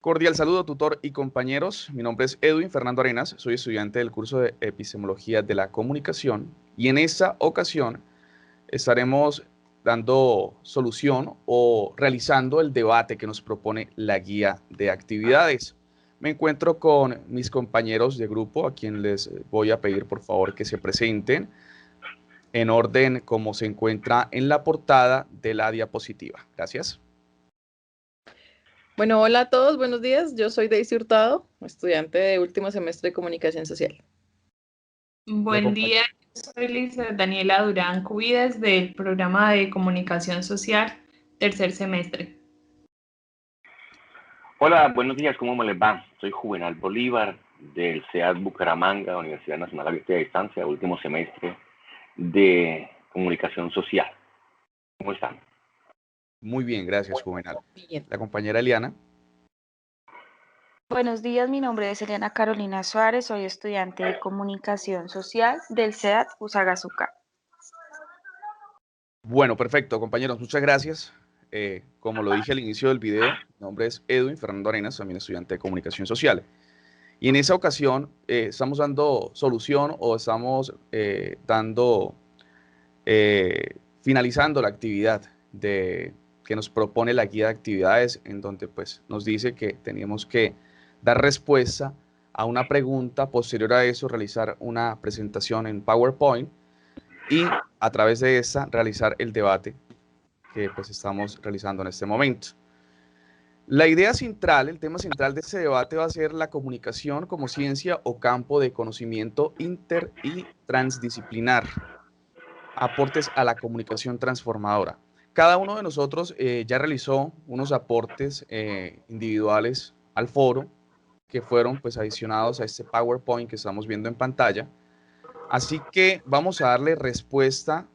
Cordial saludo, tutor y compañeros. Mi nombre es Edwin Fernando Arenas, soy estudiante del curso de Epistemología de la Comunicación y en esta ocasión estaremos dando solución o realizando el debate que nos propone la guía de actividades. Me encuentro con mis compañeros de grupo, a quien les voy a pedir por favor que se presenten en orden como se encuentra en la portada de la diapositiva. Gracias. Bueno, hola a todos, buenos días. Yo soy Daisy Hurtado, estudiante de último semestre de Comunicación Social. Buen día, soy Lisa Daniela Durán Cubides del programa de Comunicación Social, tercer semestre. Hola, buenos días, ¿cómo me les va? Soy Juvenal Bolívar del CEAD Bucaramanga, Universidad Nacional Abierta y a Distancia, último semestre de Comunicación Social. ¿Cómo están? Muy bien, gracias, Juvenal. Bien. La compañera Eliana. Buenos días, mi nombre es Eliana Carolina Suárez, soy estudiante de Comunicación Social del CEAD Fusagasugá. Bueno, perfecto, compañeros, muchas gracias. Como lo dije al inicio del video, mi nombre es Edwin Fernando Arenas, también estudiante de Comunicación Social. Y en esa ocasión estamos dando solución o estamos finalizando la actividad que nos propone la guía de actividades, en donde pues nos dice que teníamos que dar respuesta a una pregunta, posterior a eso realizar una presentación en PowerPoint y a través de esta realizar el debate que pues estamos realizando en este momento. La idea central, el tema central de este debate va a ser la comunicación como ciencia o campo de conocimiento inter y transdisciplinar. Aportes a la comunicación transformadora. Cada uno de nosotros ya realizó unos aportes individuales al foro que fueron pues adicionados a este PowerPoint que estamos viendo en pantalla. Así que vamos a darle respuesta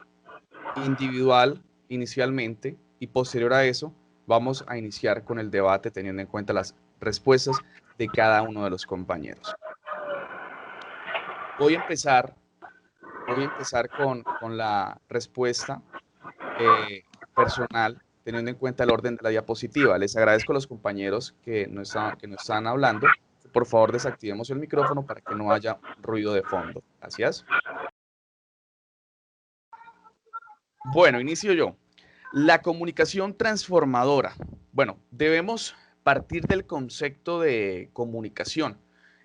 individual inicialmente y posterior a eso vamos a iniciar con el debate teniendo en cuenta las respuestas de cada uno de los compañeros. Voy a empezar con la respuesta personal teniendo en cuenta el orden de la diapositiva. Les agradezco a los compañeros que no están hablando. Por favor, desactivemos el micrófono para que no haya ruido de fondo. Gracias. Bueno, inicio yo. La comunicación transformadora. Bueno, debemos partir del concepto de comunicación,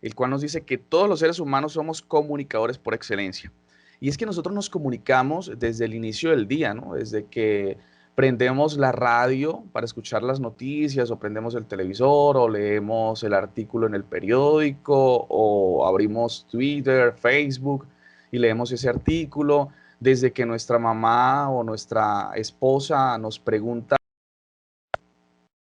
el cual nos dice que todos los seres humanos somos comunicadores por excelencia. Y es que nosotros nos comunicamos desde el inicio del día, ¿no? Desde que prendemos la radio para escuchar las noticias, o prendemos el televisor, o leemos el artículo en el periódico, o abrimos Twitter, Facebook y leemos ese artículo. Desde que nuestra mamá o nuestra esposa nos pregunta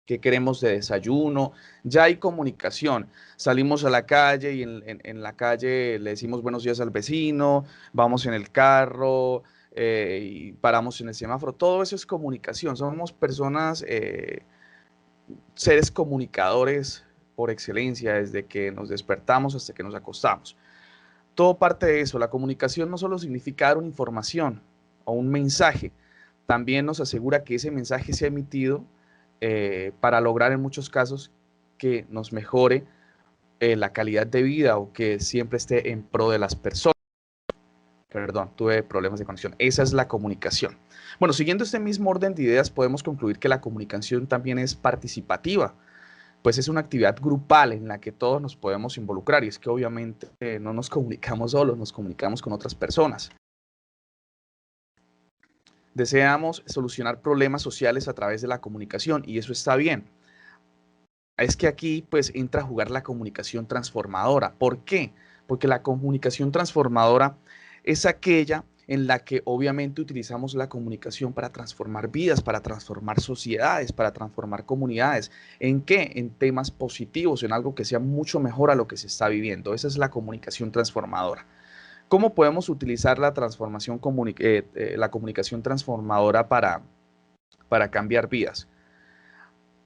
qué queremos de desayuno, ya hay comunicación. Salimos a la calle y en la calle le decimos buenos días al vecino, vamos en el carro y paramos en el semáforo. Todo eso es comunicación. Somos personas, seres comunicadores por excelencia, desde que nos despertamos hasta que nos acostamos. Todo parte de eso. La comunicación no solo significa dar una información o un mensaje, también nos asegura que ese mensaje sea emitido para lograr en muchos casos que nos mejore la calidad de vida o que siempre esté en pro de las personas. Perdón, tuve problemas de conexión. Esa es la comunicación. Bueno, siguiendo este mismo orden de ideas, podemos concluir que la comunicación también es participativa, pues es una actividad grupal en la que todos nos podemos involucrar, y es que obviamente no nos comunicamos solos, nos comunicamos con otras personas. Deseamos solucionar problemas sociales a través de la comunicación y eso está bien. Es que aquí pues entra a jugar la comunicación transformadora. ¿Por qué? Porque la comunicación transformadora es aquella en la que obviamente utilizamos la comunicación para transformar vidas, para transformar sociedades, para transformar comunidades. ¿En qué? En temas positivos, en algo que sea mucho mejor a lo que se está viviendo. Esa es la comunicación transformadora. ¿Cómo podemos utilizar la la comunicación transformadora para cambiar vidas?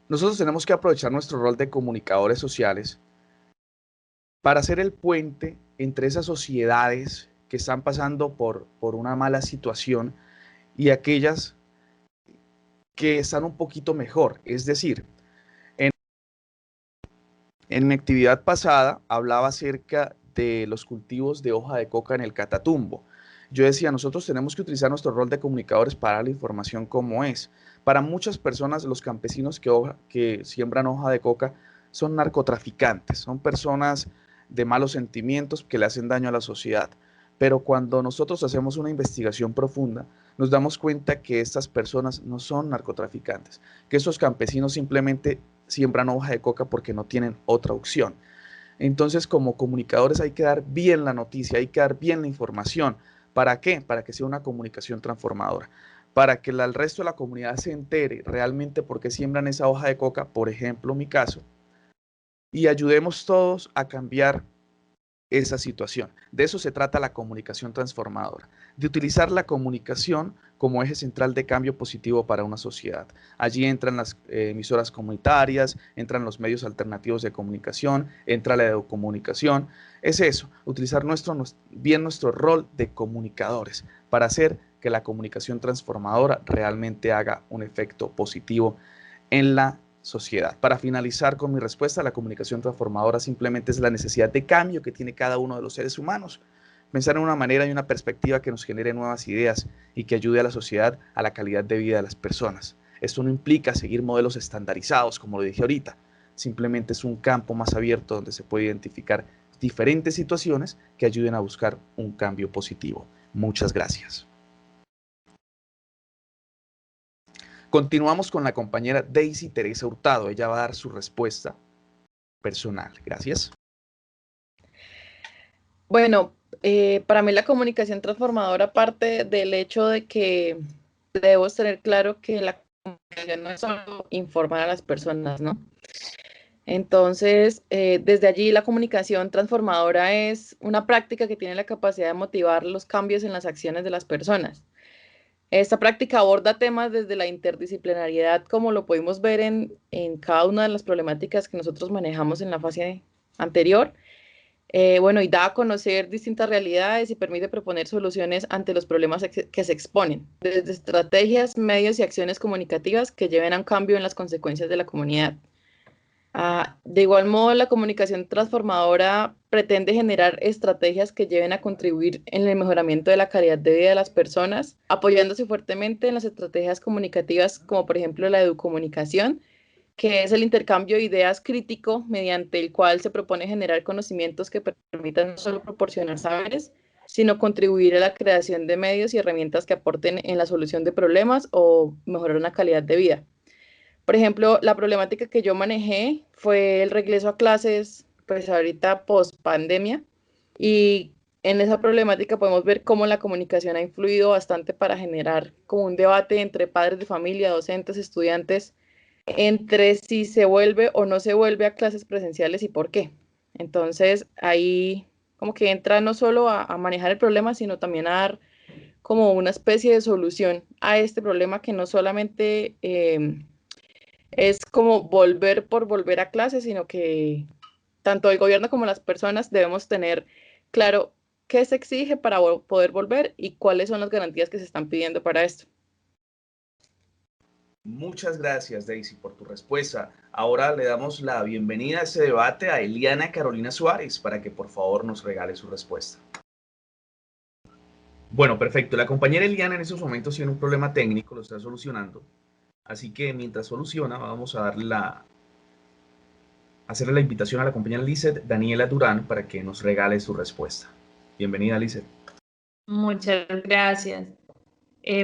Nosotros tenemos que aprovechar nuestro rol de comunicadores sociales para hacer el puente entre esas sociedades que están pasando por una mala situación y aquellas que están un poquito mejor. Es decir, En mi actividad pasada hablaba acerca de los cultivos de hoja de coca en el Catatumbo. Yo decía, nosotros tenemos que utilizar nuestro rol de comunicadores para dar la información como es. Para muchas personas, los campesinos que siembran hoja de coca son narcotraficantes, son personas de malos sentimientos que le hacen daño a la sociedad. Pero cuando nosotros hacemos una investigación profunda, nos damos cuenta que estas personas no son narcotraficantes, que estos campesinos simplemente siembran hoja de coca porque no tienen otra opción. Entonces, como comunicadores hay que dar bien la noticia, hay que dar bien la información. ¿Para qué? Para que sea una comunicación transformadora, para que el resto de la comunidad se entere realmente por qué siembran esa hoja de coca, por ejemplo, mi caso, y ayudemos todos a cambiar esa situación. De eso se trata la comunicación transformadora, de utilizar la comunicación como eje central de cambio positivo para una sociedad. Allí entran las emisoras comunitarias, entran los medios alternativos de comunicación, entra la educomunicación. Es eso, utilizar bien nuestro rol de comunicadores para hacer que la comunicación transformadora realmente haga un efecto positivo en la sociedad. Para finalizar con mi respuesta, la comunicación transformadora simplemente es la necesidad de cambio que tiene cada uno de los seres humanos. Pensar en una manera y una perspectiva que nos genere nuevas ideas y que ayude a la sociedad a la calidad de vida de las personas. Esto no implica seguir modelos estandarizados, como lo dije ahorita. Simplemente es un campo más abierto donde se puede identificar diferentes situaciones que ayuden a buscar un cambio positivo. Muchas gracias. Continuamos con la compañera Daisy Teresa Hurtado. Ella va a dar su respuesta personal. Gracias. Bueno, para mí la comunicación transformadora parte del hecho de que debemos tener claro que la comunicación no es solo informar a las personas, ¿no? Entonces, desde allí la comunicación transformadora es una práctica que tiene la capacidad de motivar los cambios en las acciones de las personas. Esta práctica aborda temas desde la interdisciplinariedad, como lo pudimos ver en cada una de las problemáticas que nosotros manejamos en la fase anterior. Bueno, y da a conocer distintas realidades y permite proponer soluciones ante los problemas que se exponen, desde estrategias, medios y acciones comunicativas que lleven a un cambio en las consecuencias de la comunidad. De igual modo, la comunicación transformadora pretende generar estrategias que lleven a contribuir en el mejoramiento de la calidad de vida de las personas, apoyándose fuertemente en las estrategias comunicativas como por ejemplo la educomunicación, que es el intercambio de ideas crítico mediante el cual se propone generar conocimientos que permitan no solo proporcionar saberes, sino contribuir a la creación de medios y herramientas que aporten en la solución de problemas o mejorar una calidad de vida. Por ejemplo, la problemática que yo manejé fue el regreso a clases, pues ahorita post pandemia, y en esa problemática podemos ver cómo la comunicación ha influido bastante para generar como un debate entre padres de familia, docentes, estudiantes, entre si se vuelve o no se vuelve a clases presenciales y por qué. Entonces ahí como que entra no solo a manejar el problema, sino también a dar como una especie de solución a este problema que no solamente es como volver por volver a clases, sino que tanto el gobierno como las personas debemos tener claro qué se exige para poder volver y cuáles son las garantías que se están pidiendo para esto. Muchas gracias, Daisy, por tu respuesta. Ahora le damos la bienvenida a ese debate a Eliana Carolina Suárez para que por favor nos regale su respuesta. Bueno, perfecto. La compañera Eliana en estos momentos tiene un problema técnico, lo está solucionando. Así que mientras soluciona, vamos a hacerle la invitación a la compañera Lizeth Daniela Durán para que nos regale su respuesta. Bienvenida, Lizeth. Muchas gracias.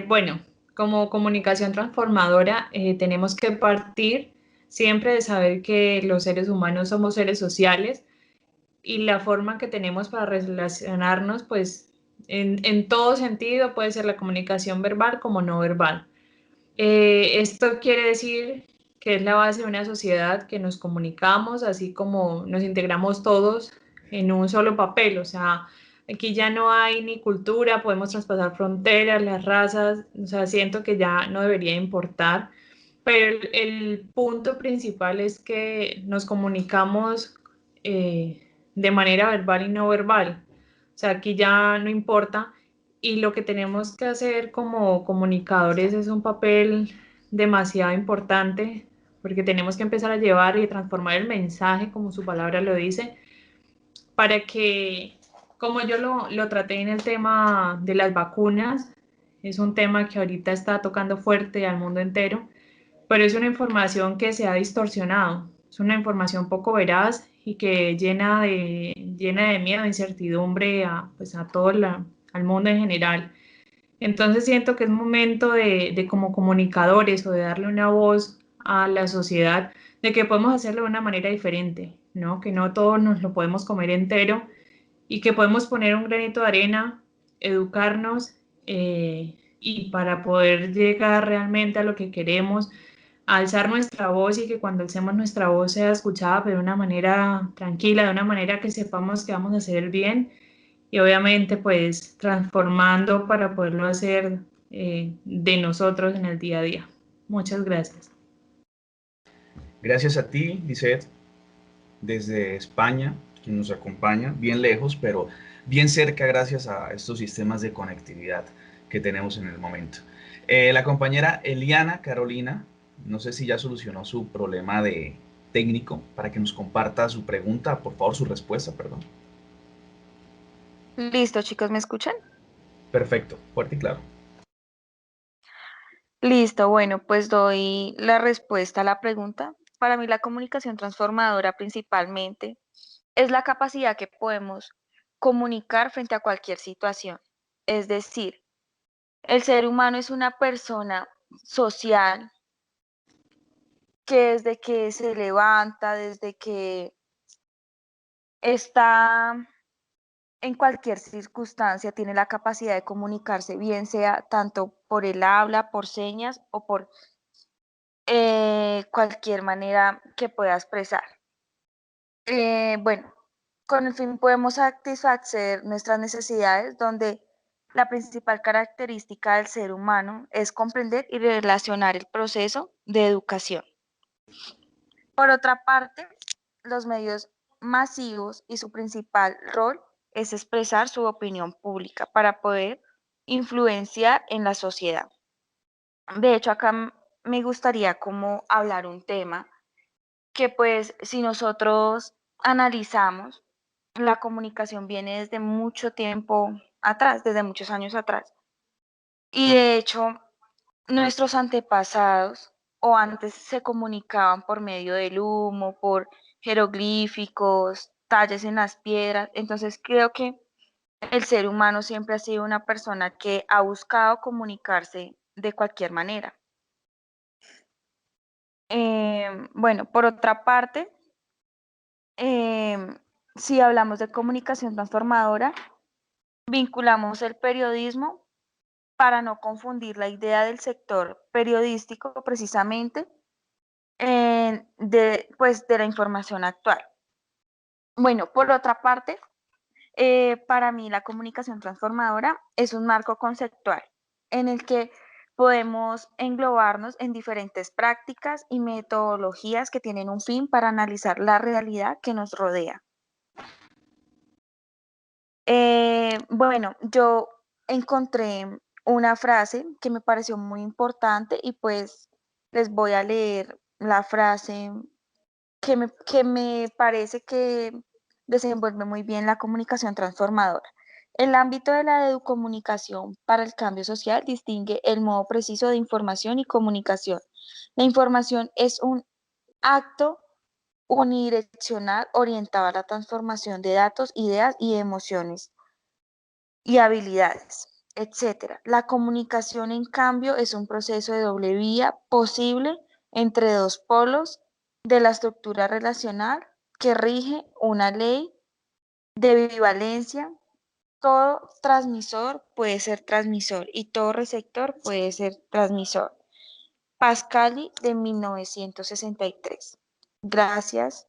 Bueno, como comunicación transformadora tenemos que partir siempre de saber que los seres humanos somos seres sociales y la forma que tenemos para relacionarnos, pues en todo sentido puede ser la comunicación verbal como no verbal. Esto quiere decir que es la base de una sociedad que nos comunicamos, así como nos integramos todos en un solo papel. O sea, aquí ya no hay ni cultura, podemos traspasar fronteras, las razas, o sea, siento que ya no debería importar. Pero el punto principal es que nos comunicamos de manera verbal y no verbal. O sea, aquí ya no importa. Y lo que tenemos que hacer como comunicadores es un papel demasiado importante porque tenemos que empezar a llevar y transformar el mensaje, como su palabra lo dice, para que, como yo lo traté en el tema de las vacunas, es un tema que ahorita está tocando fuerte al mundo entero, pero es una información que se ha distorsionado, es una información poco veraz y que llena de miedo, incertidumbre pues a todo al mundo en general. Entonces siento que es momento de como comunicadores o de darle una voz a la sociedad, de que podemos hacerlo de una manera diferente, ¿no? Que no todos nos lo podemos comer entero y que podemos poner un granito de arena, educarnos y para poder llegar realmente a lo que queremos, alzar nuestra voz y que cuando alcemos nuestra voz sea escuchada, pero de una manera tranquila, de una manera que sepamos que vamos a hacer el bien y obviamente pues transformando para poderlo hacer de nosotros en el día a día. Muchas gracias. Gracias a ti, Lisette, desde España, quien nos acompaña, bien lejos, pero bien cerca gracias a estos sistemas de conectividad que tenemos en el momento. La compañera Eliana Carolina, no sé si ya solucionó su problema de técnico para que nos comparta su pregunta, por favor, su respuesta, perdón. Listo, chicos, ¿me escuchan? Perfecto, fuerte y claro. Listo, bueno, pues doy la respuesta a la pregunta. Para mí la comunicación transformadora principalmente es la capacidad que podemos comunicar frente a cualquier situación. Es decir, el ser humano es una persona social que desde que se levanta, desde que está en cualquier circunstancia, tiene la capacidad de comunicarse, bien sea tanto por el habla, por señas o por cualquier manera que pueda expresar. Bueno, con el fin podemos satisfacer nuestras necesidades, donde la principal característica del ser humano es comprender y relacionar el proceso de educación. Por otra parte, los medios masivos y su principal rol es expresar su opinión pública para poder influenciar en la sociedad. De hecho, acá me gustaría como hablar un tema que pues si nosotros analizamos, la comunicación viene desde mucho tiempo atrás, desde muchos años atrás. Y de hecho, nuestros antepasados o antes se comunicaban por medio del humo, por jeroglíficos, talles en las piedras. Entonces creo que el ser humano siempre ha sido una persona que ha buscado comunicarse de cualquier manera. Bueno, por otra parte, si hablamos de comunicación transformadora, vinculamos el periodismo para no confundir la idea del sector periodístico precisamente de la información actual. Bueno, por otra parte, para mí la comunicación transformadora es un marco conceptual en el que podemos englobarnos en diferentes prácticas y metodologías que tienen un fin para analizar la realidad que nos rodea. Bueno, yo encontré una frase que me pareció muy importante y pues les voy a leer la frase que me parece que desenvuelve muy bien la comunicación transformadora. El ámbito de la educomunicación para el cambio social distingue el modo preciso de información y comunicación. La información es un acto unidireccional orientado a la transformación de datos, ideas y emociones y habilidades, etcétera. La comunicación, en cambio, es un proceso de doble vía posible entre dos polos de la estructura relacional que rige una ley de bivalencia. Todo transmisor puede ser transmisor y todo receptor puede ser transmisor. Pascali de 1963. Gracias.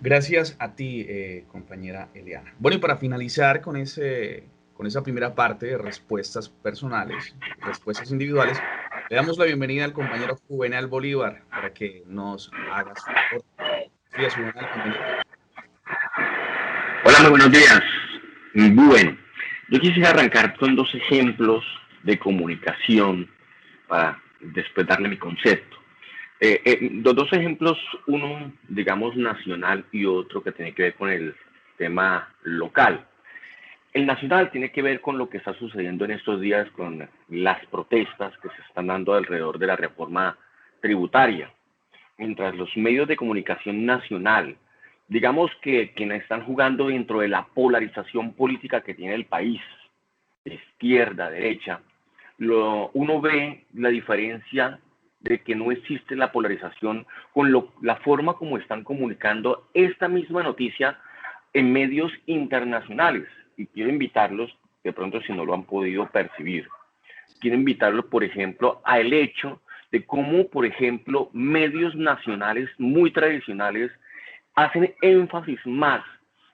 Gracias a ti, compañera Eliana. Bueno, y para finalizar con esa primera parte de respuestas personales, respuestas individuales, le damos la bienvenida al compañero Juvenal Bolívar para que nos haga su aporte. Sí, Juvenal, compañero. Hola, muy buenos días. Bueno, yo quisiera arrancar con dos ejemplos de comunicación para después darle mi concepto. Los dos ejemplos, uno, digamos, nacional y otro que tiene que ver con el tema local. El nacional tiene que ver con lo que está sucediendo en estos días con las protestas que se están dando alrededor de la reforma tributaria. Mientras los medios de comunicación nacional, digamos que quienes están jugando dentro de la polarización política que tiene el país, de izquierda, derecha, uno ve la diferencia de que no existe la polarización con la forma como están comunicando esta misma noticia en medios internacionales. Y quiero invitarlos, de pronto si no lo han podido percibir, quiero invitarlos, por ejemplo, al hecho de cómo, por ejemplo, medios nacionales muy tradicionales hacen énfasis más,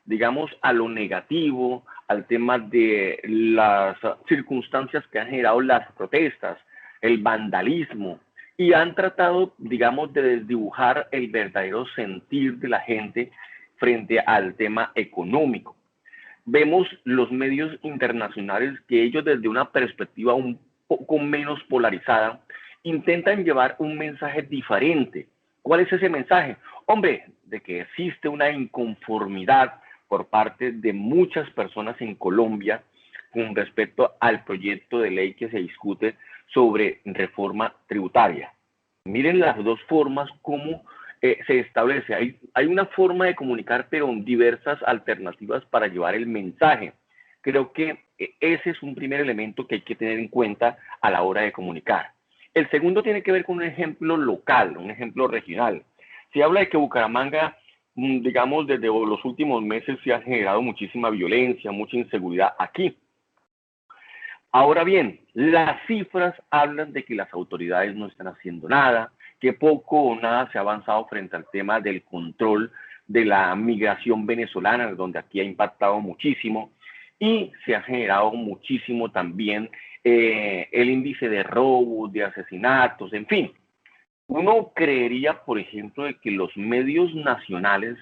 digamos, a lo negativo, al tema de las circunstancias que han generado las protestas, el vandalismo, y han tratado, digamos, de desdibujar el verdadero sentir de la gente frente al tema económico. Vemos los medios internacionales que ellos desde una perspectiva un poco menos polarizada intentan llevar un mensaje diferente. ¿Cuál es ese mensaje? Hombre, de que existe una inconformidad por parte de muchas personas en Colombia con respecto al proyecto de ley que se discute sobre reforma tributaria. Miren las dos formas como se establece. Hay una forma de comunicar, pero diversas alternativas para llevar el mensaje. Creo que ese es un primer elemento que hay que tener en cuenta a la hora de comunicar. El segundo tiene que ver con un ejemplo local, un ejemplo regional. Se habla de que Bucaramanga, digamos, desde los últimos meses se ha generado muchísima violencia, mucha inseguridad aquí. Ahora bien, las cifras hablan de que las autoridades no están haciendo nada, que poco o nada se ha avanzado frente al tema del control de la migración venezolana, donde aquí ha impactado muchísimo, y se ha generado muchísimo también el índice de robos, de asesinatos, en fin. Uno creería, por ejemplo, de que los medios nacionales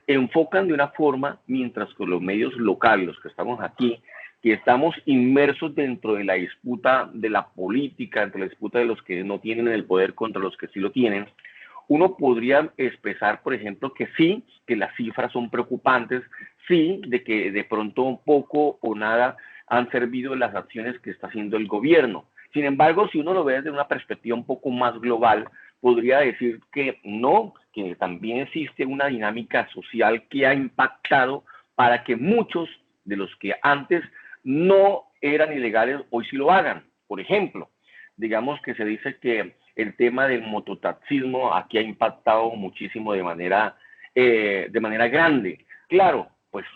enfocan de una forma, mientras que los medios locales, los que estamos aquí, que estamos inmersos dentro de la disputa de la política, entre la disputa de los que no tienen el poder contra los que sí lo tienen, uno podría expresar, por ejemplo, que sí, que las cifras son preocupantes, sí, de que de pronto poco o nada han servido las acciones que está haciendo el gobierno. Sin embargo, si uno lo ve desde una perspectiva un poco más global, podría decir que no, que también existe una dinámica social que ha impactado para que muchos de los que antes no eran ilegales, hoy sí lo hagan. Por ejemplo, digamos que se dice que el tema del mototaxismo aquí ha impactado muchísimo de manera grande. Claro, pues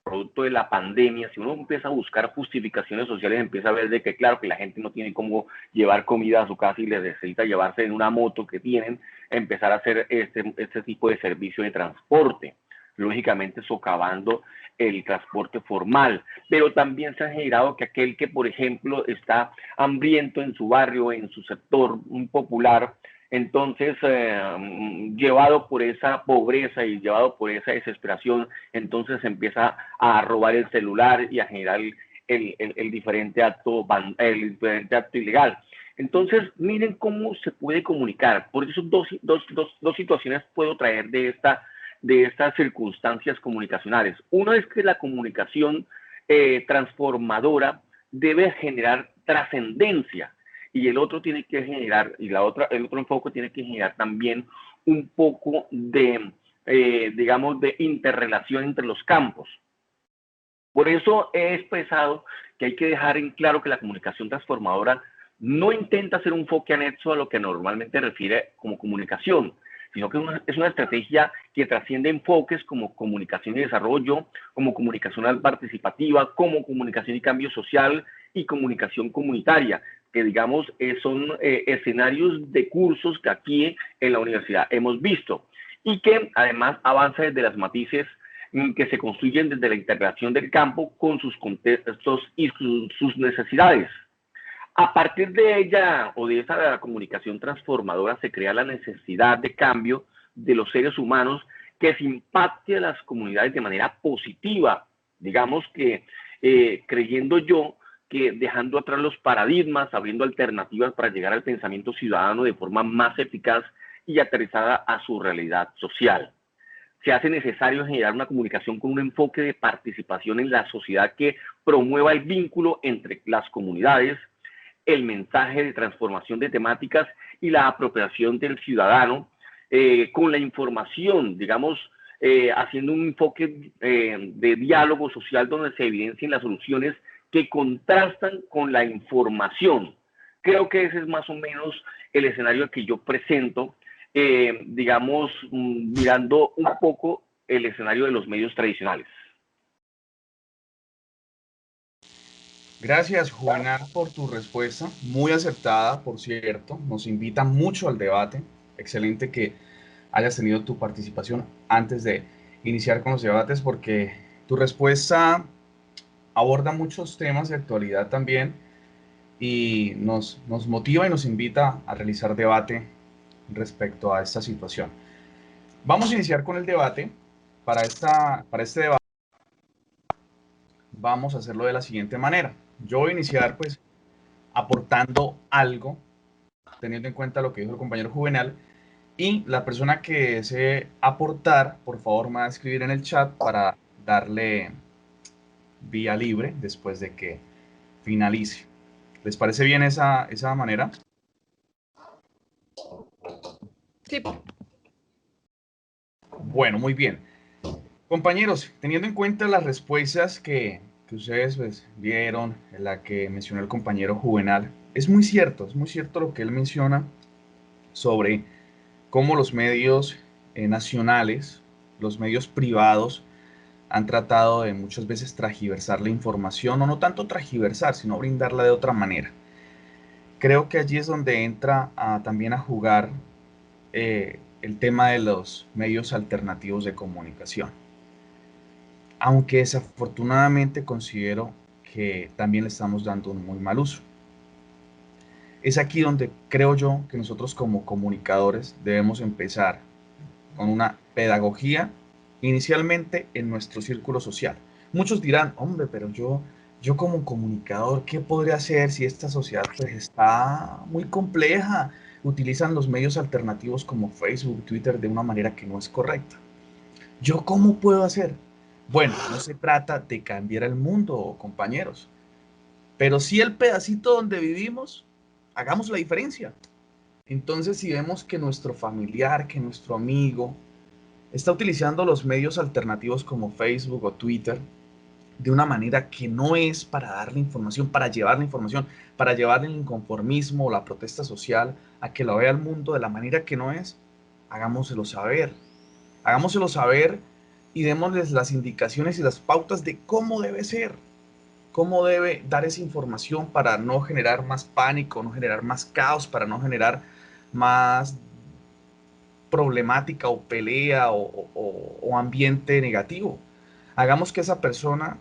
producto de la pandemia, si uno empieza a buscar justificaciones sociales, empieza a ver de que claro que la gente no tiene cómo llevar comida a su casa y les necesita llevarse en una moto que tienen, empezar a hacer este tipo de servicio de transporte, lógicamente socavando el transporte formal, pero también se ha generado que aquel que, por ejemplo, está hambriento en su barrio, en su sector popular, entonces llevado por esa pobreza y llevado por esa desesperación, entonces empieza a robar el celular y a generar el diferente acto ilegal. Entonces, miren cómo se puede comunicar. Por eso dos situaciones puedo traer de estas circunstancias comunicacionales. Uno es que la comunicación transformadora debe generar trascendencia, y el otro tiene que generar, el otro enfoque tiene que generar también un poco de, digamos, de interrelación entre los campos. Por eso he expresado que hay que dejar en claro que la comunicación transformadora no intenta hacer un enfoque anexo a lo que normalmente refiere como comunicación, sino que es una estrategia que trasciende enfoques como comunicación y desarrollo, como comunicación participativa, como comunicación y cambio social y comunicación comunitaria, que digamos son escenarios de cursos que aquí en la universidad hemos visto y que además avanza desde las matices que se construyen desde la integración del campo con sus contextos y sus necesidades. A partir de ella o de esa comunicación transformadora se crea la necesidad de cambio de los seres humanos que se impacte a las comunidades de manera positiva. Digamos que creyendo yo que dejando atrás los paradigmas, abriendo alternativas para llegar al pensamiento ciudadano de forma más eficaz y aterrizada a su realidad social. Se hace necesario generar una comunicación con un enfoque de participación en la sociedad que promueva el vínculo entre las comunidades, el mensaje de transformación de temáticas y la apropiación del ciudadano con la información, digamos, haciendo un enfoque de diálogo social donde se evidencien las soluciones que contrastan con la información. Creo que ese es más o menos el escenario que yo presento, digamos, mirando un poco el escenario de los medios tradicionales. Gracias, Juvenal, por tu respuesta, muy acertada, por cierto, nos invita mucho al debate. Excelente que hayas tenido tu participación antes de iniciar con los debates, porque tu respuesta aborda muchos temas de actualidad también y nos motiva y nos invita a realizar debate respecto a esta situación. Vamos a iniciar con el debate. Para este debate vamos a hacerlo de la siguiente manera. Yo voy a iniciar pues aportando algo, teniendo en cuenta lo que dijo el compañero Juvenal, y la persona que desee aportar, por favor, me va a escribir en el chat para darle vía libre después de que finalice. ¿Les parece bien esa manera? Sí. Bueno, muy bien. Compañeros, teniendo en cuenta las respuestas que ustedes pues, vieron, en la que mencionó el compañero Juvenal, es muy cierto lo que él menciona sobre cómo los medios nacionales, los medios privados, han tratado de muchas veces transgiversar la información, o no tanto transgiversar, sino brindarla de otra manera. Creo que allí es donde entra también a jugar el tema de los medios alternativos de comunicación. Aunque desafortunadamente considero que también le estamos dando un muy mal uso. Es aquí donde creo yo que nosotros como comunicadores debemos empezar con una pedagogía inicialmente en nuestro círculo social. Muchos dirán, hombre, pero yo como comunicador, ¿qué podría hacer si esta sociedad pues, está muy compleja? Utilizan los medios alternativos como Facebook, Twitter de una manera que no es correcta. ¿Yo cómo puedo hacer? Bueno, no se trata de cambiar el mundo, compañeros, pero sí el pedacito donde vivimos, hagamos la diferencia. Entonces, si vemos que nuestro familiar, que nuestro amigo está utilizando los medios alternativos como Facebook o Twitter de una manera que no es para darle información, para llevar la información, para llevarle el inconformismo o la protesta social a que lo vea el mundo de la manera que no es, hagámoselo saber. Hagámoselo saber y démosles las indicaciones y las pautas de cómo debe ser, cómo debe dar esa información para no generar más pánico, no generar más caos, para no generar más problemática o pelea o ambiente negativo. Hagamos que esa persona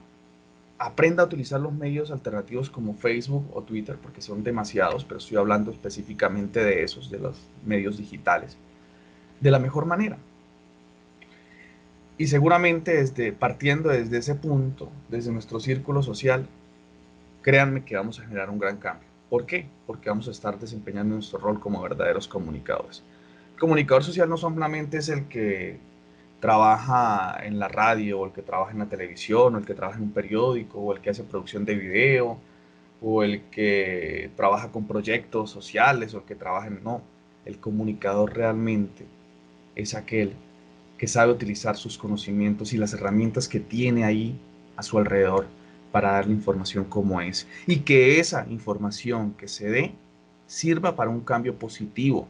aprenda a utilizar los medios alternativos como Facebook o Twitter, porque son demasiados, pero estoy hablando específicamente de esos, de los medios digitales, de la mejor manera. Y seguramente partiendo desde ese punto, desde nuestro círculo social, créanme que vamos a generar un gran cambio. ¿Por qué? Porque vamos a estar desempeñando nuestro rol como verdaderos comunicadores. El comunicador social no solamente es el que trabaja en la radio, o el que trabaja en la televisión, o el que trabaja en un periódico, o el que hace producción de video, o el que trabaja con proyectos sociales, o el que trabaja en... No, el comunicador realmente es aquel que sabe utilizar sus conocimientos y las herramientas que tiene ahí a su alrededor para darle información como es. Y que esa información que se dé sirva para un cambio positivo,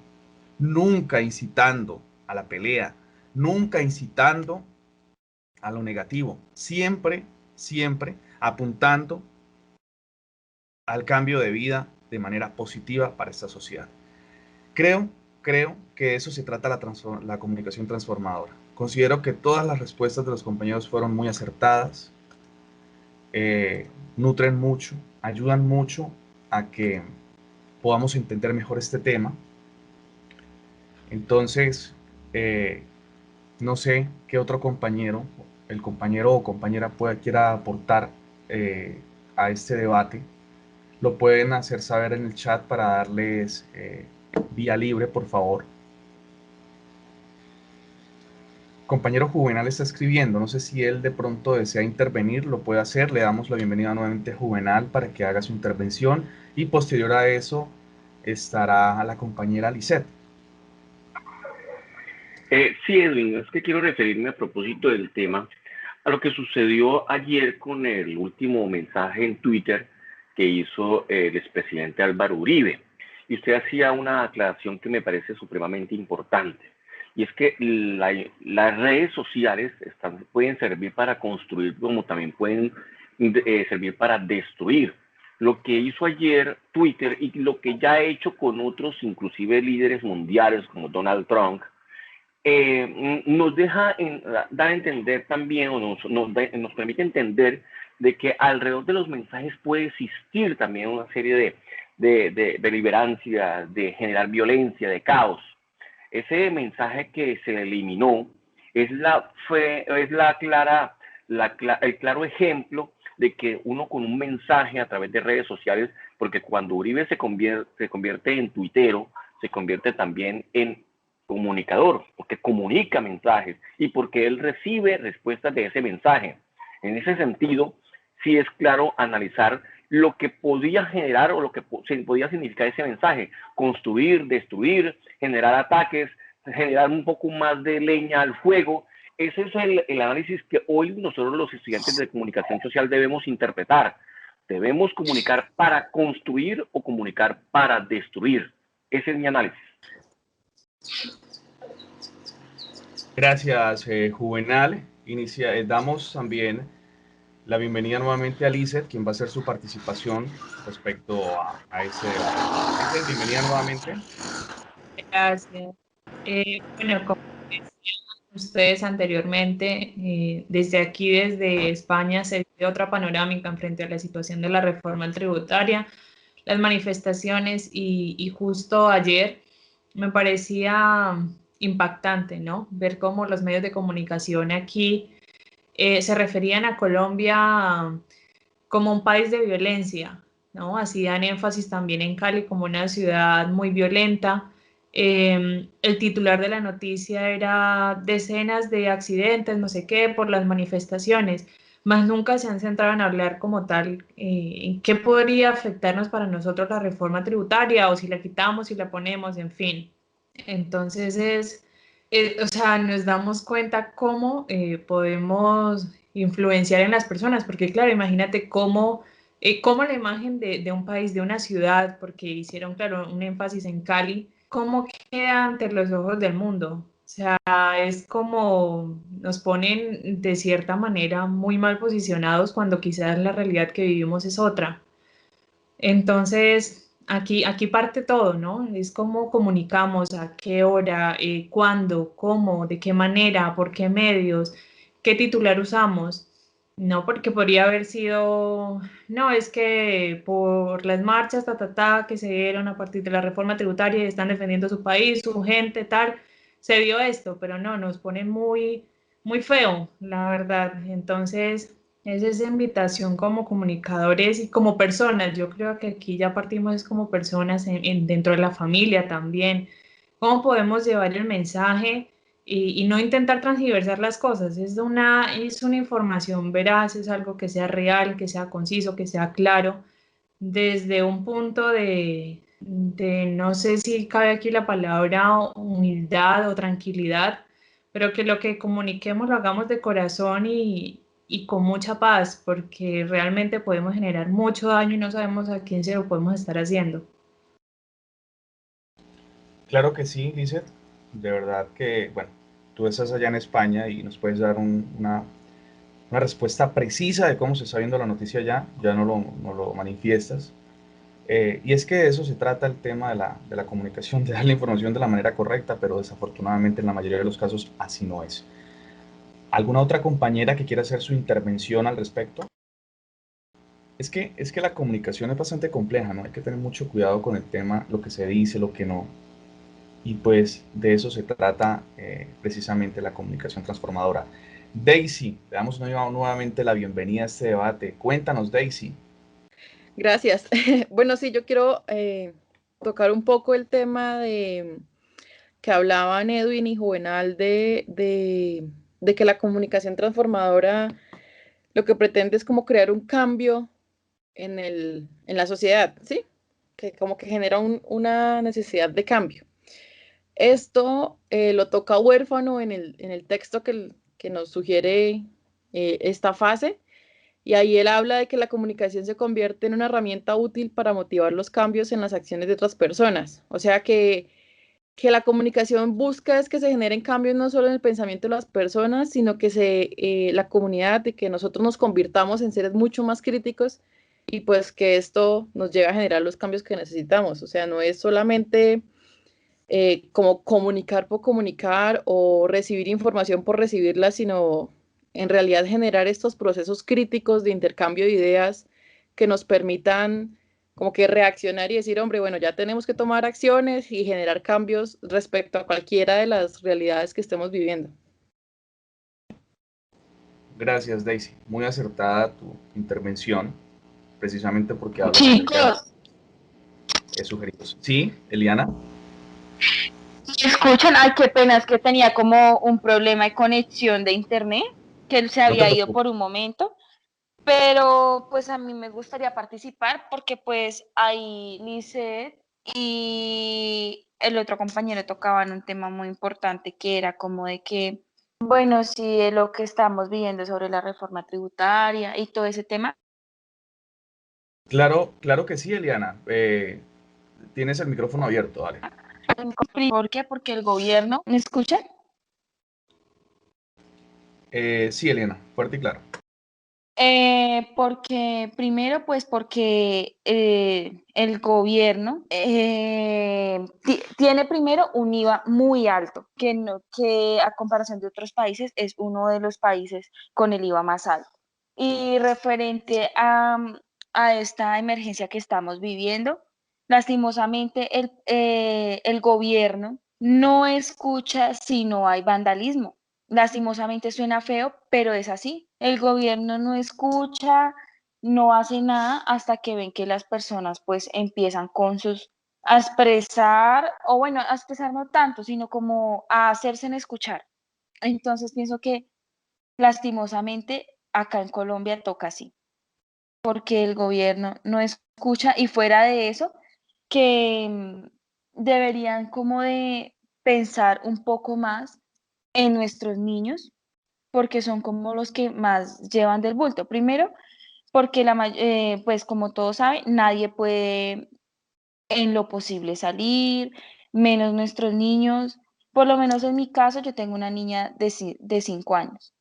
nunca incitando a la pelea, nunca incitando a lo negativo, siempre, siempre apuntando al cambio de vida de manera positiva para esta sociedad. Creo que de eso se trata la comunicación transformadora. Considero que todas las respuestas de los compañeros fueron muy acertadas, nutren mucho, ayudan mucho a que podamos entender mejor este tema. Entonces, no sé qué otro compañero, el compañero o compañera quiera aportar a este debate lo pueden hacer saber en el chat para darles vía libre, por favor. Compañero Juvenal está escribiendo, no sé si él de pronto desea intervenir, lo puede hacer. Le damos la bienvenida nuevamente a Juvenal para que haga su intervención y posterior a eso estará la compañera Lisette. Sí, Edwin, es que quiero referirme a propósito del tema a lo que sucedió ayer con el último mensaje en Twitter que hizo el expresidente Álvaro Uribe. Y usted hacía una aclaración que me parece supremamente importante. Y es que las redes sociales pueden servir para construir como también pueden servir para destruir. Lo que hizo ayer Twitter y lo que ya ha hecho con otros, inclusive líderes mundiales como Donald Trump, nos deja dar a entender también, o nos permite entender de que alrededor de los mensajes puede existir también una serie de deliberancia, de generar violencia, de caos. Ese mensaje que se eliminó es el claro ejemplo de que uno con un mensaje a través de redes sociales, porque cuando Uribe se convierte en tuitero, se convierte también en comunicador, porque comunica mensajes y porque él recibe respuestas de ese mensaje. En ese sentido, sí es claro analizar lo que podía generar o lo que podía significar ese mensaje, construir, destruir, generar ataques, generar un poco más de leña al fuego. Ese es el análisis que hoy nosotros los estudiantes de comunicación social debemos interpretar. ¿Debemos comunicar para construir o comunicar para destruir? Ese es mi análisis. Gracias, Juvenal. Damos también la bienvenida nuevamente a Lisette, quien va a hacer su participación respecto a ese debate. Lisette, bienvenida nuevamente. Gracias. Bueno, como decían ustedes anteriormente, desde aquí, desde España, se ve otra panorámica en frente a la situación de la reforma tributaria, las manifestaciones y justo ayer me parecía impactante, ¿no? Ver cómo los medios de comunicación aquí se referían a Colombia como un país de violencia, ¿no? Hacían énfasis también en Cali como una ciudad muy violenta. El titular de la noticia era decenas de accidentes, no sé qué, por las manifestaciones, más nunca se han centrado en hablar como tal en qué podría afectarnos para nosotros la reforma tributaria o si la quitamos, si la ponemos, en fin. Entonces o sea, nos damos cuenta cómo podemos influenciar en las personas, porque claro, imagínate cómo la imagen de un país, de una ciudad, porque hicieron, claro, un énfasis en Cali, cómo queda ante los ojos del mundo. O sea, es como nos ponen de cierta manera muy mal posicionados cuando quizás la realidad que vivimos es otra. Entonces, aquí parte todo, ¿no? Es cómo comunicamos, a qué hora, cuándo, cómo, de qué manera, por qué medios, qué titular usamos. No, porque podría haber sido, no, es que por las marchas, que se dieron a partir de la reforma tributaria y están defendiendo su país, su gente, tal, se dio esto, pero no, nos ponen muy feo, la verdad. Entonces, es esa invitación como comunicadores y como personas. Yo creo que aquí ya partimos es como personas dentro de la familia también. ¿Cómo podemos llevar el mensaje y no intentar transgiversar las cosas? Es una información veraz, es algo que sea real, que sea conciso, que sea claro, desde un punto no sé si cabe aquí la palabra humildad o tranquilidad, pero que lo que comuniquemos lo hagamos de corazón y con mucha paz, porque realmente podemos generar mucho daño y no sabemos a quién se lo podemos estar haciendo. Claro que sí, Lisette. De verdad que, bueno, tú estás allá en España y nos puedes dar una respuesta precisa de cómo se está viendo la noticia allá, ya no lo manifiestas. Y es que de eso se trata el tema de la comunicación, de dar la información de la manera correcta, pero desafortunadamente en la mayoría de los casos así no es. ¿Alguna otra compañera que quiera hacer su intervención al respecto? Es que la comunicación es bastante compleja, ¿no? Hay que tener mucho cuidado con el tema, lo que se dice, lo que no. Y pues de eso se trata precisamente la comunicación transformadora. Daisy, le damos nuevamente la bienvenida a este debate. Cuéntanos, Daisy. Gracias. Bueno, sí, yo quiero tocar un poco el tema de que hablaban Edwin y Juvenal de que la comunicación transformadora lo que pretende es como crear un cambio en la sociedad, ¿sí? Que como que genera una necesidad de cambio. Esto lo toca Huérfano en el texto que nos sugiere esta fase, y ahí él habla de que la comunicación se convierte en una herramienta útil para motivar los cambios en las acciones de otras personas. O sea que la comunicación busca es que se generen cambios no solo en el pensamiento de las personas, sino que la comunidad, de que nosotros nos convirtamos en seres mucho más críticos y pues que esto nos lleve a generar los cambios que necesitamos. O sea, no es solamente como comunicar por comunicar o recibir información por recibirla, sino en realidad generar estos procesos críticos de intercambio de ideas que nos permitan como que reaccionar y decir, hombre, bueno, ya tenemos que tomar acciones y generar cambios respecto a cualquiera de las realidades que estemos viviendo. Gracias, Daisy. Muy acertada tu intervención, precisamente porque hablas acerca Chicos, de sugeridos. Sí, Eliana. escuchan, ay, qué pena, es que tenía como un problema de conexión de internet, que él se No te había ido preocupes. por un momento, pero pues a mí me gustaría participar porque pues ahí Lisette y el otro compañero tocaban un tema muy importante que era como de que, bueno, sí, lo que estamos viendo sobre la reforma tributaria y todo ese tema. Claro, claro que sí, Eliana. Tienes el micrófono abierto, dale. ¿Por qué? Porque el gobierno, ¿me escuchan? Sí, Eliana, fuerte y claro. Porque primero, pues porque el gobierno tiene primero un IVA muy alto, que, no, que a comparación de otros países es uno de los países con el IVA más alto. Y referente a esta emergencia que estamos viviendo, lastimosamente el gobierno no escucha si no hay vandalismo. Lastimosamente suena feo, pero es así. El gobierno no escucha, no hace nada hasta que ven que las personas pues empiezan con sus a expresar, o bueno, a expresar no tanto, sino como a hacerse en escuchar. Entonces pienso que lastimosamente acá en Colombia toca así, porque el gobierno no escucha y fuera de eso, que deberían como de pensar un poco más en nuestros niños porque son como los que más llevan del bulto. Primero, porque pues como todos saben, nadie puede en lo posible salir, menos nuestros niños. Por lo menos en mi caso, yo tengo una niña de 5 años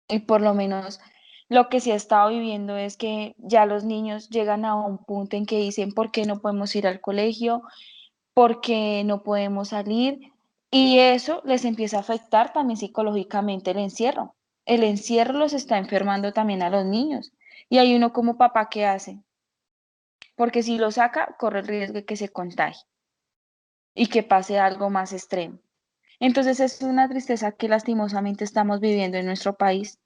y por lo menos lo que sí he estado viviendo es que ya los niños llegan a un punto en que dicen, ¿por qué no podemos ir al colegio? ¿Por qué no podemos salir? Y eso les empieza a afectar también psicológicamente el encierro. El encierro los está enfermando también a los niños. Y hay uno como papá que hace, porque si lo saca, corre el riesgo de que se contagie y que pase algo más extremo. Entonces es una tristeza que lastimosamente estamos viviendo en nuestro país.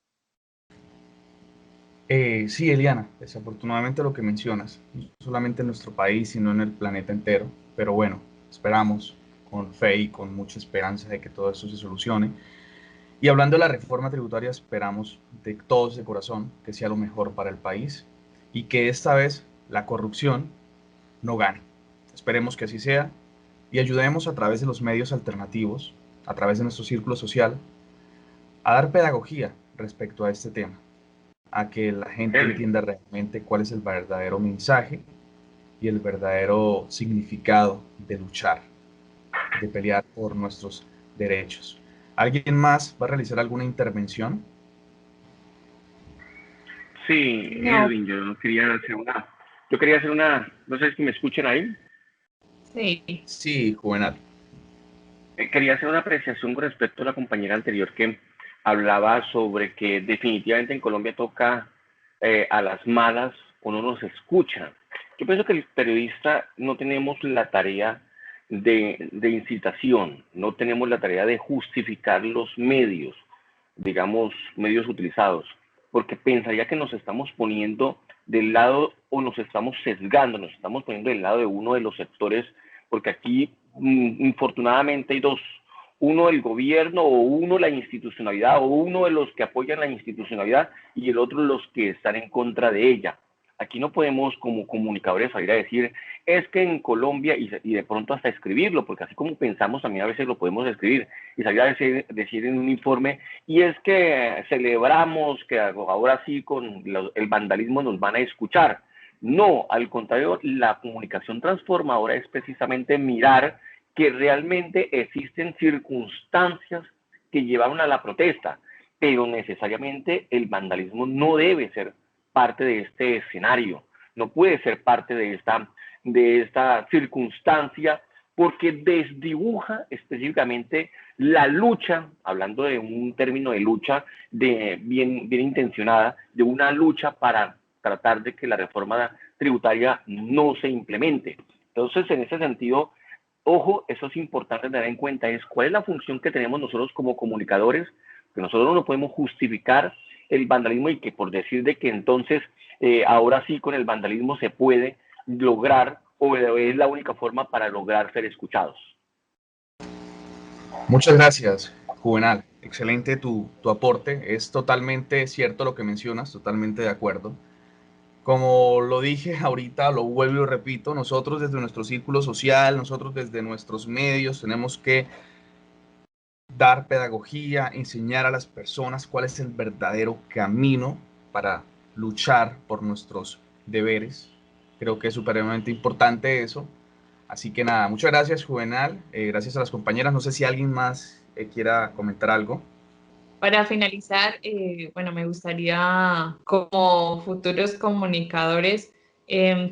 Sí, Eliana, desafortunadamente lo que mencionas, no solamente en nuestro país, sino en el planeta entero, pero bueno, esperamos con fe y con mucha esperanza de que todo esto se solucione. Y hablando de la reforma tributaria, esperamos de todo ese corazón que sea lo mejor para el país y que esta vez la corrupción no gane. Esperemos que así sea y ayudemos a través de los medios alternativos, a través de nuestro círculo social, a dar pedagogía respecto a este tema, a que la gente Edwin, entienda realmente cuál es el verdadero mensaje y el verdadero significado de luchar, de pelear por nuestros derechos. ¿Alguien más va a realizar alguna intervención? sí, No, Edwin, yo quería hacer una, no sé si me escuchan ahí. sí. Sí, Juvenal. Quería hacer una apreciación con respecto a la compañera anterior que hablaba sobre que definitivamente en Colombia toca a las malas o no nos escuchan. Yo pienso que el periodista no tenemos la tarea de incitación, no tenemos la tarea de justificar los medios, digamos, medios utilizados, porque pensaría que nos estamos poniendo del lado o nos estamos sesgando, nos estamos poniendo del lado de uno de los sectores, porque aquí infortunadamente hay dos, uno el gobierno o uno la institucionalidad o uno de los que apoyan la institucionalidad y el otro los que están en contra de ella. Aquí no podemos como comunicadores salir a decir, es que en Colombia, y de pronto hasta escribirlo, porque así como pensamos también a veces lo podemos escribir, y salir a decir en un informe, y es que celebramos que ahora sí con el vandalismo nos van a escuchar. No, al contrario, la comunicación transformadora es precisamente mirar que realmente existen circunstancias que llevaron a la protesta, pero necesariamente el vandalismo no debe ser parte de este escenario, no puede ser parte de esta circunstancia, porque desdibuja específicamente la lucha, hablando de un término de lucha bien intencionada, de una lucha para tratar de que la reforma tributaria no se implemente. Entonces, en ese sentido, ojo, eso es importante tener en cuenta, es cuál es la función que tenemos nosotros como comunicadores, que nosotros no podemos justificar el vandalismo y que por decir de que entonces ahora sí con el vandalismo se puede lograr o es la única forma para lograr ser escuchados. Muchas gracias, Juvenal. Excelente tu aporte. Es totalmente cierto lo que mencionas, totalmente de acuerdo. Como lo dije ahorita, lo vuelvo y lo repito, nosotros desde nuestro círculo social, nosotros desde nuestros medios tenemos que dar pedagogía, enseñar a las personas cuál es el verdadero camino para luchar por nuestros deberes. Creo que es supremamente importante eso. Así que nada, muchas gracias, Juvenal. Gracias a las compañeras. No sé si alguien más quiera comentar algo. Para finalizar, bueno, me gustaría como futuros comunicadores,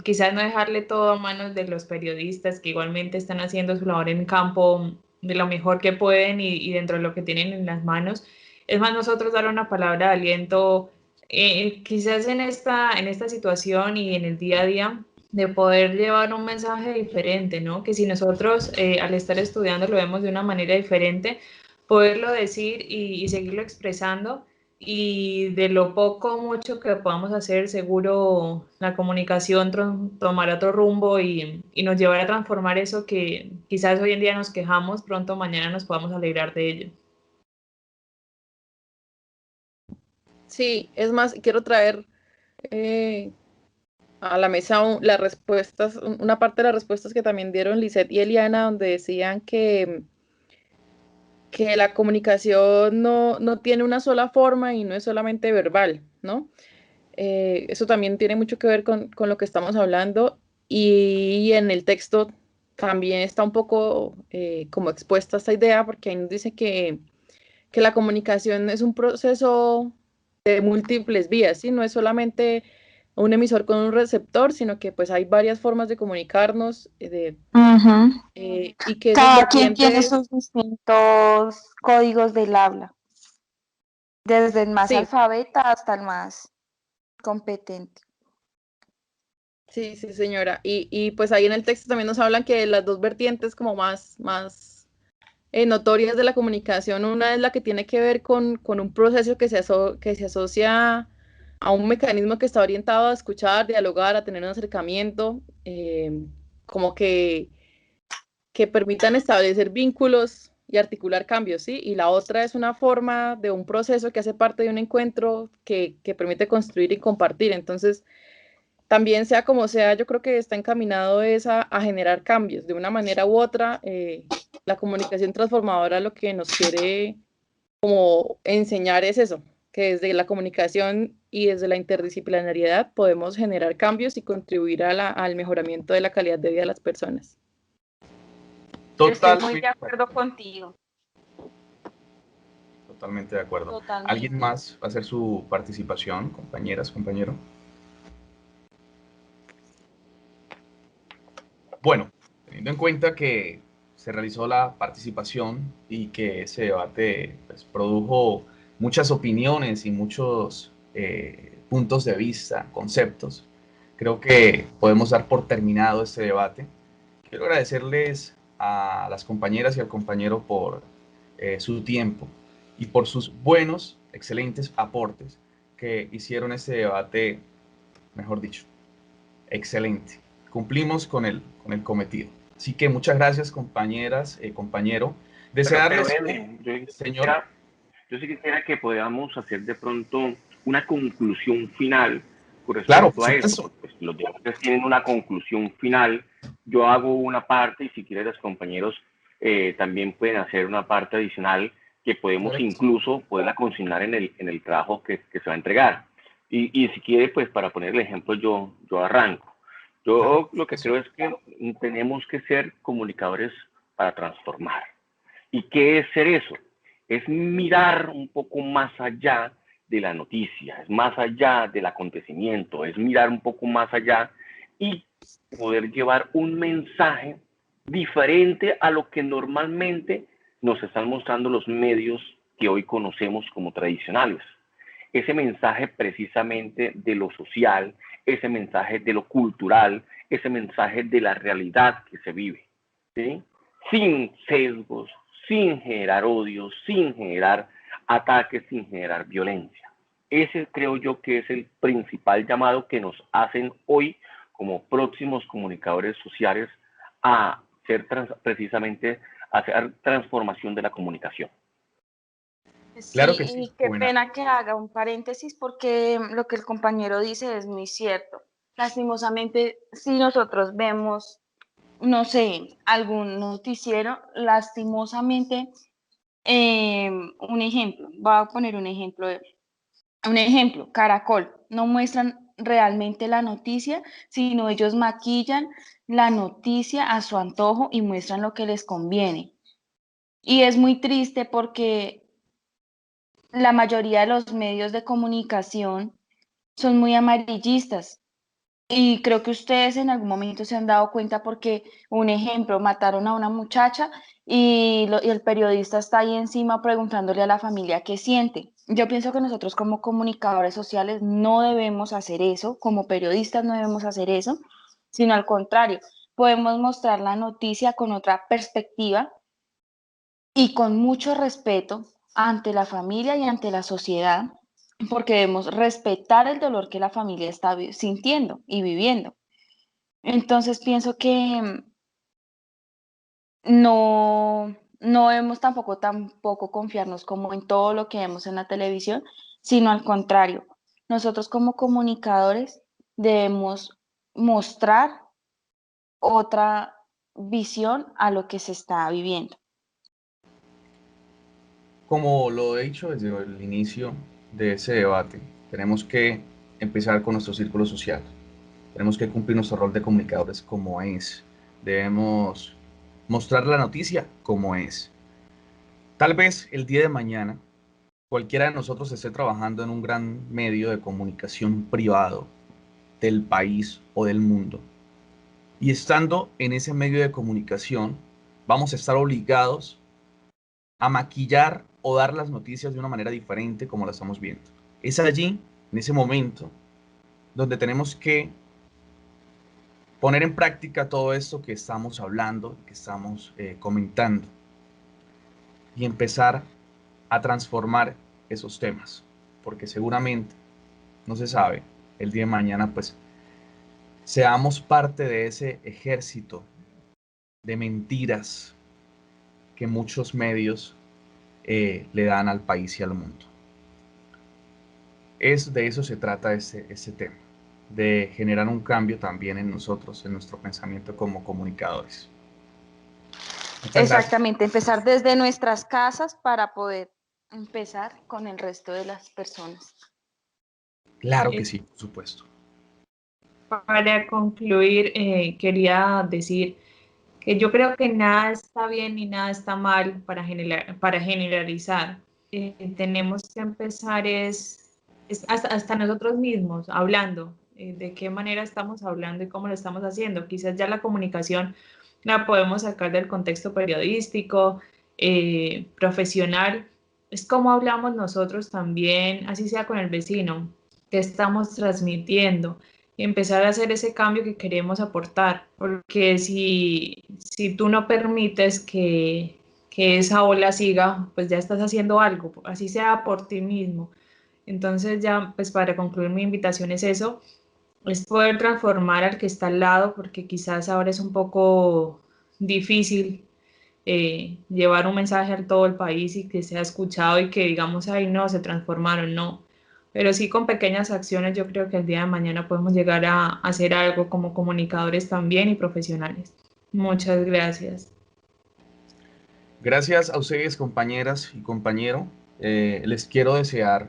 quizás no dejarle todo a manos de los periodistas que igualmente están haciendo su labor en campo de lo mejor que pueden y dentro de lo que tienen en las manos. Es más, nosotros dar una palabra de aliento, quizás en esta situación y en el día a día, de poder llevar un mensaje diferente, ¿no? Que si nosotros al estar estudiando lo vemos de una manera diferente, poderlo decir y seguirlo expresando, y de lo poco o mucho que podamos hacer, seguro la comunicación tomará otro rumbo y nos llevará a transformar eso que quizás hoy en día nos quejamos, pronto mañana nos podamos alegrar de ello. Sí, es más, quiero traer a la mesa las respuestas, una parte de las respuestas que también dieron Lisette y Eliana, donde decían que la comunicación no tiene una sola forma y no es solamente verbal, ¿no? Eso también tiene mucho que ver con lo que estamos hablando, y en el texto también está un poco como expuesta esta idea, porque ahí nos dice que la comunicación es un proceso de múltiples vías, ¿sí? No es solamente un emisor con un receptor, sino que pues hay varias formas de comunicarnos y que esos Cada quien tiene vertientes, sus distintos códigos del habla, desde el más sí, alfabeta hasta el más competente. sí, sí, señora. Y pues ahí en el texto también nos hablan que las dos vertientes como más notorias de la comunicación, una es la que tiene que ver con un proceso que se asocia a un mecanismo que está orientado a escuchar, dialogar, a tener un acercamiento, como que permitan establecer vínculos y articular cambios, ¿sí? Y la otra es una forma de un proceso que hace parte de un encuentro que permite construir y compartir. Entonces, también sea como sea, yo creo que está encaminado es a generar cambios de una manera u otra. La comunicación transformadora lo que nos quiere como enseñar es eso, que desde la comunicación y desde la interdisciplinariedad podemos generar cambios y contribuir al mejoramiento de la calidad de vida de las personas. Estoy muy de acuerdo contigo. Totalmente de acuerdo. Totalmente. ¿Alguien más va a hacer su participación, compañeras, compañero? Bueno, teniendo en cuenta que se realizó la participación y que ese debate pues, produjo muchas opiniones y muchos puntos de vista, conceptos, creo que podemos dar por terminado este debate. Quiero agradecerles a las compañeras y al compañero por su tiempo y por sus buenos, excelentes aportes que hicieron este debate mejor dicho. Excelente. Cumplimos con el cometido. Así que muchas gracias, compañeras, compañero. Desearles, señor. Yo sí quisiera que podamos hacer de pronto una conclusión final con Claro, respecto por a esto. supuesto. Pues los debates tienen una conclusión final. Yo hago una parte y si quieren los compañeros también pueden hacer una parte adicional que podemos Claro. incluso poderla consignar en el trabajo que se va a entregar. Y si quiere, pues para poner el ejemplo, yo arranco. Yo Claro. lo que creo es que tenemos que ser comunicadores para transformar. ¿Y qué es ser eso? Es mirar un poco más allá de la noticia, es más allá del acontecimiento, es mirar un poco más allá y poder llevar un mensaje diferente a lo que normalmente nos están mostrando los medios que hoy conocemos como tradicionales. Ese mensaje precisamente de lo social, ese mensaje de lo cultural, ese mensaje de la realidad que se vive, ¿sí? Sin sesgos, sin generar odio, sin generar ataques, sin generar violencia. Ese creo yo que es el principal llamado que nos hacen hoy como próximos comunicadores sociales a hacer precisamente hacer transformación de la comunicación. Claro Sí, que sí, y qué Juvenal. pena que haga un paréntesis porque lo que el compañero dice es muy cierto. Lastimosamente, si nosotros vemos, no sé, algún noticiero, lastimosamente, un ejemplo, voy a poner un ejemplo, Caracol, no muestran realmente la noticia, sino ellos maquillan la noticia a su antojo y muestran lo que les conviene. Y es muy triste porque la mayoría de los medios de comunicación son muy amarillistas. Y creo que ustedes en algún momento se han dado cuenta porque, un ejemplo, mataron a una muchacha y el periodista está ahí encima preguntándole a la familia qué siente. Yo pienso que nosotros como comunicadores sociales no debemos hacer eso, como periodistas no debemos hacer eso, sino al contrario, podemos mostrar la noticia con otra perspectiva y con mucho respeto ante la familia y ante la sociedad, porque debemos respetar el dolor que la familia está sintiendo y viviendo. Entonces pienso que no debemos tampoco confiarnos como en todo lo que vemos en la televisión, sino al contrario, nosotros como comunicadores debemos mostrar otra visión a lo que se está viviendo. Como lo he dicho desde el inicio de ese debate, tenemos que empezar con nuestro círculo social. Tenemos que cumplir nuestro rol de comunicadores como es. Debemos mostrar la noticia como es. Tal vez el día de mañana cualquiera de nosotros esté trabajando en un gran medio de comunicación privado del país o del mundo. Y estando en ese medio de comunicación, vamos a estar obligados a maquillar o dar las noticias de una manera diferente como la estamos viendo. Es allí, en ese momento, donde tenemos que poner en práctica todo esto que estamos hablando, que estamos comentando, y empezar a transformar esos temas, porque seguramente, no se sabe, el día de mañana, pues, seamos parte de ese ejército de mentiras que muchos medios le dan al país y al mundo. De eso se trata ese tema, de generar un cambio también en nosotros, en nuestro pensamiento como comunicadores. Muchas Exactamente, gracias. empezar desde nuestras casas para poder empezar con el resto de las personas. Claro que sí, por supuesto. Para concluir, quería decir que yo creo que nada está bien ni nada está mal para generalizar. Tenemos que empezar hasta nosotros mismos hablando, de qué manera estamos hablando y cómo lo estamos haciendo. Quizás ya la comunicación la podemos sacar del contexto periodístico, profesional. Es como hablamos nosotros también, así sea con el vecino, que estamos transmitiendo y empezar a hacer ese cambio que queremos aportar, porque si tú no permites que esa ola siga, pues ya estás haciendo algo, así sea por ti mismo. Entonces ya, pues para concluir mi invitación es eso, es poder transformar al que está al lado, porque quizás ahora es un poco difícil llevar un mensaje a todo el país y que sea escuchado y que digamos, ay, no, se transformaron, no. Pero sí con pequeñas acciones yo creo que el día de mañana podemos llegar a hacer algo como comunicadores también y profesionales. Muchas gracias. Gracias a ustedes, compañeras y compañero. Les quiero desear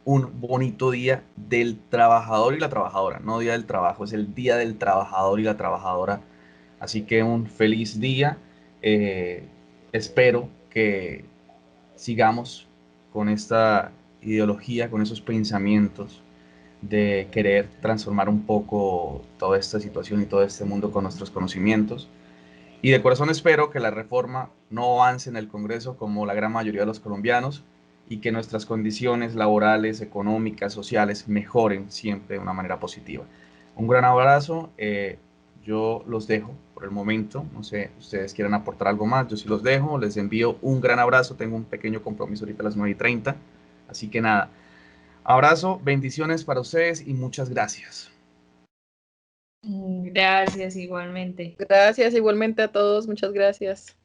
un bonito día del trabajador y la trabajadora. No día del trabajo, es el día del trabajador y la trabajadora. Así que un feliz día. Eh, Espero que sigamos con esta ideología, con esos pensamientos de querer transformar un poco toda esta situación y todo este mundo con nuestros conocimientos. Y de corazón espero que la reforma no avance en el Congreso como la gran mayoría de los colombianos y que nuestras condiciones laborales, económicas, sociales mejoren siempre de una manera positiva. Un gran abrazo. Yo los dejo por el momento. No sé, ustedes quieren aportar algo más. Yo sí los dejo. Les envío un gran abrazo. Tengo un pequeño compromiso ahorita a las 9:30. Así que nada. Abrazo, bendiciones para ustedes y muchas gracias. Gracias igualmente. Gracias igualmente a todos, muchas gracias.